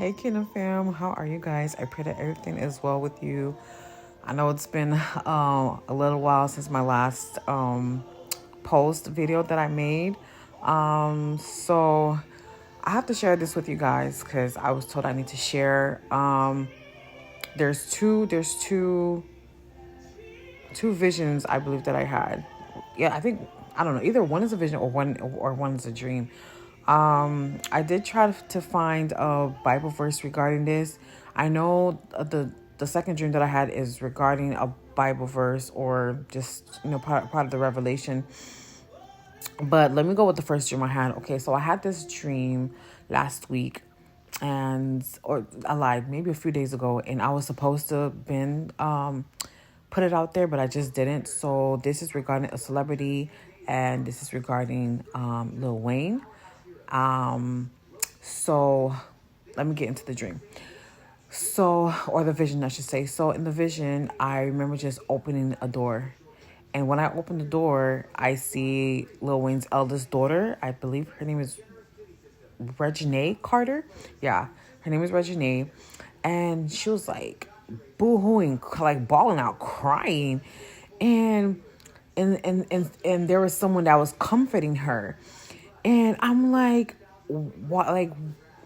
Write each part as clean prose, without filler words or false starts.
Hey Kingdom fam, how are you guys? I pray that everything is well with you. I know it's been a little while since my last post video that I made. So I have to share this with you guys because I was told I need to share. There's two visions I believe that I had. Yeah, I don't know, either one is a vision or one is a dream. I did try to find a Bible verse regarding this. I know the second dream that I had is regarding a Bible verse or just part of the revelation. But let me go with the first dream I had. Okay, so I had this dream last week, or I lied, maybe a few days ago, and I was supposed to been put it out there, but I just didn't. So this is regarding a celebrity, and this is regarding Lil Wayne. So let me get into the dream. So, or the vision, I should say. So in the vision, I remember just opening a door. And when I open the door, I see Lil Wayne's eldest daughter. I believe her name is Regina Carter. Yeah, her name is Regina. And she was like boo-hooing, like bawling out, crying. And there was someone that was comforting her. And I'm like, what, like,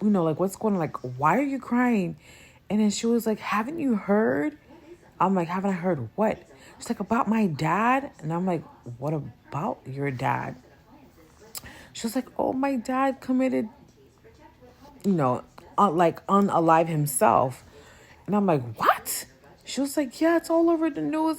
like, what's going on? Like, why are you crying? And then she was like, haven't you heard? I'm like, haven't I heard what? She's like, about my dad. And I'm like, what about your dad? She was like, oh, my dad committed, unalive himself. And I'm like, what? She was like, yeah, it's all over the news.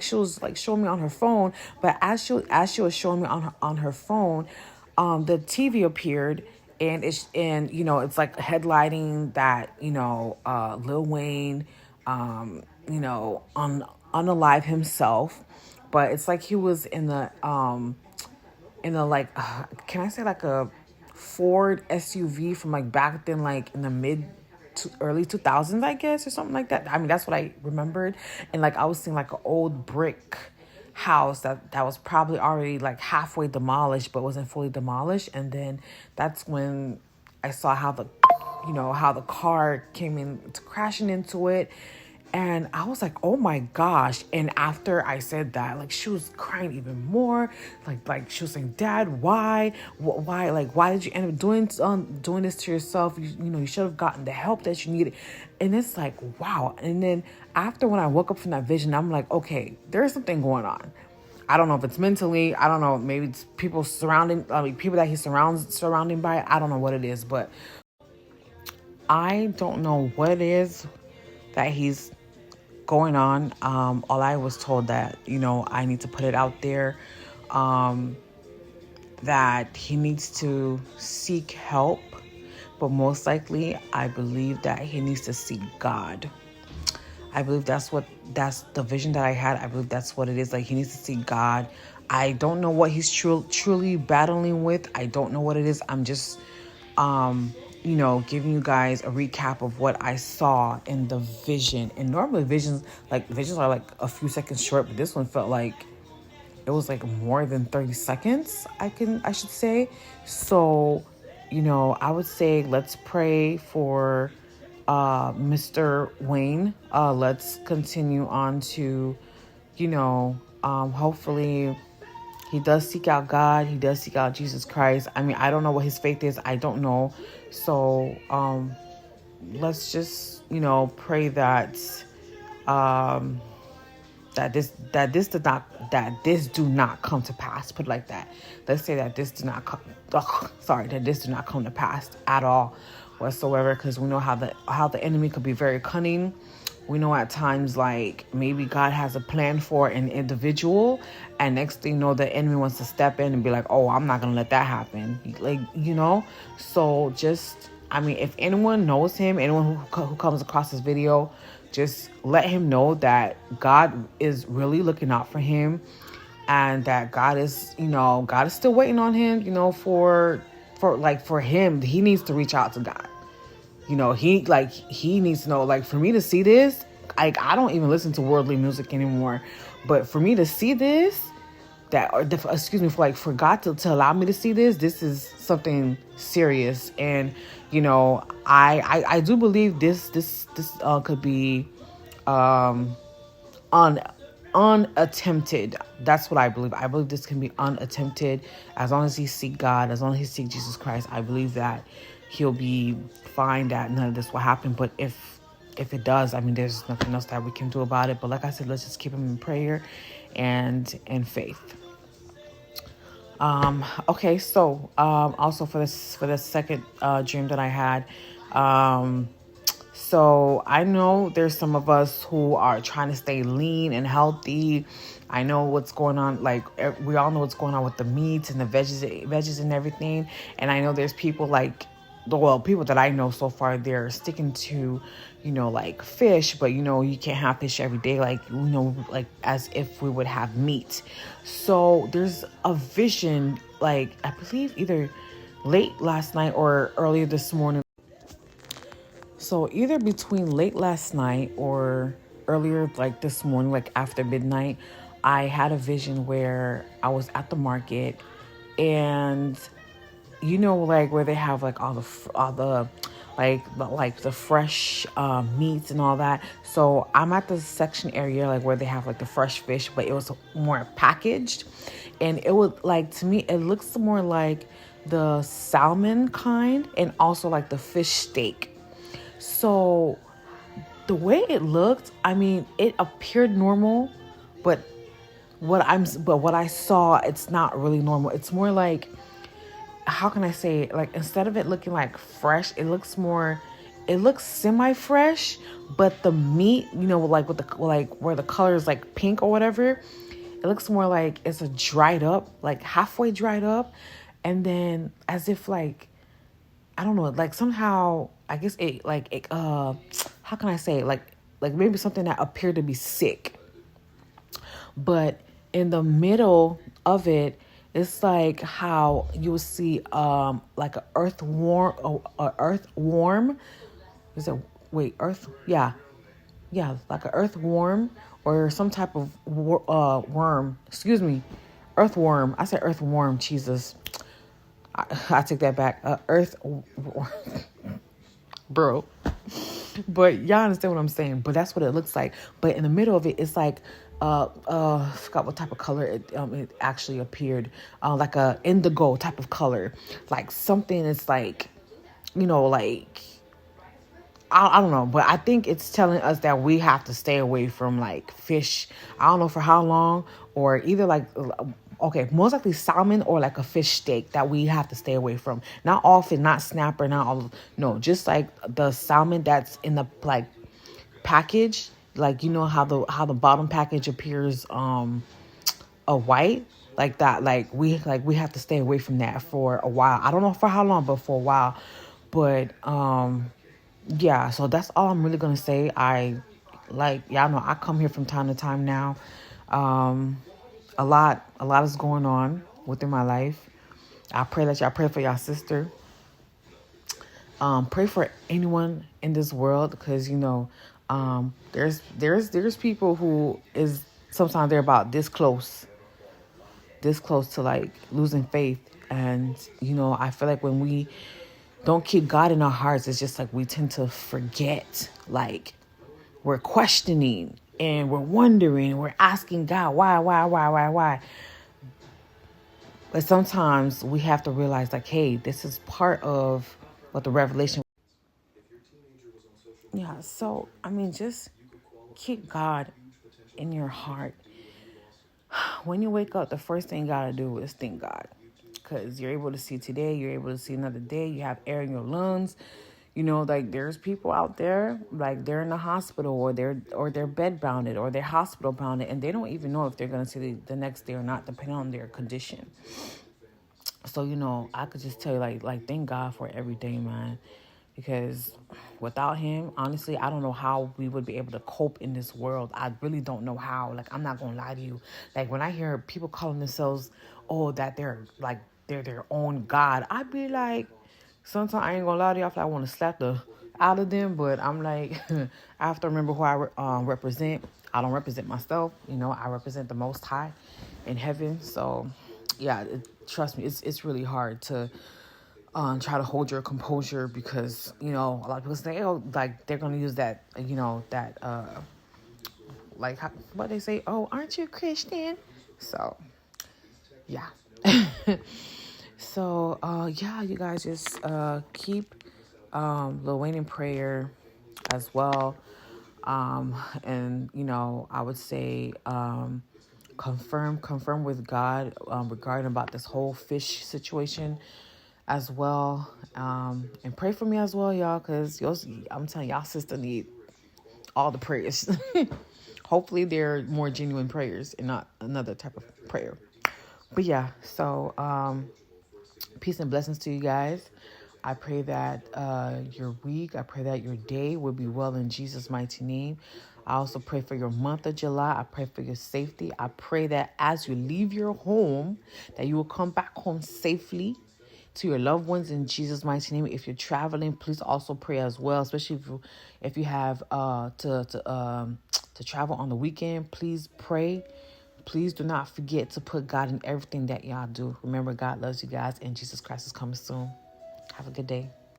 She was like showing me on her phone. But as she was showing me on her phone, the TV appeared, and it's like headlining that Lil Wayne, unalive himself, but it's like he was in the like can I say like a Ford SUV from like back then, like in the mid to early 2000s, I guess, or something like that. I mean, that's what I remembered. And like I was seeing like an old brick house that was probably already like halfway demolished but wasn't fully demolished. And then that's when I saw how the car came in to crashing into it. And I was like, oh my gosh. And after I said that, like, she was crying even more. Like she was saying, Dad, why? Why? Like, why did you end up doing this to yourself? You should have gotten the help that you needed. And it's like, wow. And then after, when I woke up from that vision, I'm like, okay, there's something going on. I don't know if it's mentally. I don't know. Maybe it's people people that he's surrounding by. I don't know what it is, but I don't know what it is that he's going on. All I was told that, I need to put it out there, that he needs to seek help, but most likely I believe that he needs to seek God. I believe that's the vision that I had. I believe that's what it is. Like, he needs to seek God. I don't know what he's truly battling with. I don't know what it is. I'm just giving you guys a recap of what I saw in the vision. And normally visions are like a few seconds short, but this one felt like it was like more than 30 seconds, I should say. So, I would say let's pray for Mr. Wayne. Let's continue on to, hopefully he does seek out God. He does seek out Jesus Christ. I mean, I don't know what his faith is. I don't know. So let's just, pray that that this do not come to pass. Put it like that. Let's say that this do not come. That this do not come to pass at all whatsoever, because we know how the enemy could be very cunning. We know at times, like, maybe God has a plan for an individual, and next thing you know, the enemy wants to step in and be like, oh, I'm not going to let that happen. Like, so just, I mean, if anyone knows him, anyone who comes across this video, just let him know that God is really looking out for him, and that God is still waiting on him, for him. He needs to reach out to God. He needs to know, like, for me to see this, I don't even listen to worldly music anymore. But for me to see this, excuse me, for like forgot to allow me to see this. This is something serious, and I do believe this could be um un unattempted. That's what I believe. I believe this can be unattempted. As long as he seek God, as long as he seek Jesus Christ, I believe that he'll be fine, that none of this will happen. But if it does, I mean, there's nothing else that we can do about it. But like I said, let's just keep him in prayer and in faith. Okay, so also for this second dream that I had, so I know there's some of us who are trying to stay lean and healthy. I know what's going on. Like we all know what's going on with the meats and the veggies and everything. And I know there's people like, well, people that I know so far, they're sticking to, like fish, but you can't have fish every day, like, like as if we would have meat. So there's a vision, like I believe either late last night or earlier this morning. So either between late last night or earlier, like this morning, like after midnight, I had a vision where I was at the market, and like where they have like all the like the fresh meats and all that. So I'm at the section area like where they have like the fresh fish, but it was more packaged, and it would, like, to me it looks more like the salmon kind, and also like the fish steak. So the way it looked, I mean, it appeared normal, but what I saw, it's not really normal. It's more like, how can I say it? Like, instead of it looking like fresh, it looks semi-fresh, but the meat, like with the, like where the color is like pink or whatever, it looks more like it's a dried up, like halfway dried up, and then as if like, I don't know, like somehow I guess how can I say it? Like maybe something that appeared to be sick. But in the middle of it, it's like how you would see like a earthworm. Is it, wait, earth? Yeah, like an earthworm or some type of worm. Excuse me, earthworm. I said earthworm. Jesus, I take that back. Earth, bro. But y'all understand what I'm saying. But that's what it looks like. But in the middle of it, it's like I forgot what type of color it actually appeared. Like a indigo type of color, like something that's like, like, I don't know, but I think it's telling us that we have to stay away from like fish. I don't know for how long, or either like, okay, most likely salmon or like a fish steak that we have to stay away from. Not all fish, not snapper, not all. No, just like the salmon that's in the like package. Like, how the bottom package appears a white, like that. Like we have to stay away from that for a while. I don't know for how long, but for a while. But yeah, so that's all I'm really gonna say. Y'all know I come here from time to time now. A lot is going on within my life. I pray that y'all pray for y'all sister. Pray for anyone in this world, because there's people who is sometimes they're about this close to like losing faith, and I feel like when we don't keep God in our hearts, it's just like we tend to forget. Like, we're questioning and we're wondering, we're asking God, why? But sometimes we have to realize, like, hey, this is part of what the revelation. Yeah, so, I mean, just keep God in your heart. When you wake up, the first thing you got to do is thank God. Because you're able to see today, you're able to see another day, you have air in your lungs. Like, there's people out there, like, they're in the hospital, or they're bed bounded, or they're hospital bounded, and they don't even know if they're going to see the next day or not, depending on their condition. So, I could just tell you, like thank God for every day, man. Because without him, honestly, I don't know how we would be able to cope in this world. I really don't know how. Like, I'm not going to lie to you. Like, when I hear people calling themselves, oh, that they're their own God, I'd be like, sometimes I ain't going to lie to you, I feel like I want to slap the out of them. But I'm like, I have to remember who I represent. I don't represent myself. I represent the Most High in heaven. So, yeah, trust me, it's really hard to try to hold your composure because, a lot of people say, oh, like they're going to use that, like what they say, oh, aren't you Christian? So, yeah. So, yeah, you guys just keep Lil Wayne in prayer as well. And, I would say confirm with God regarding about this whole fish situation as well. And pray for me as well, y'all, because I'm telling y'all, sister need all the prayers. Hopefully they're more genuine prayers and not another type of prayer. But yeah, so peace and blessings to you guys. I pray that your week, I pray that your day will be well in Jesus' mighty name. I also pray for your month of July. I pray for your safety. I pray that as you leave your home, that you will come back home safely to your loved ones in Jesus' mighty name. If you're traveling, please also pray as well, especially if you have to travel on the weekend. Please pray. Please do not forget to put God in everything that y'all do. Remember, God loves you guys, and Jesus Christ is coming soon. Have a good day.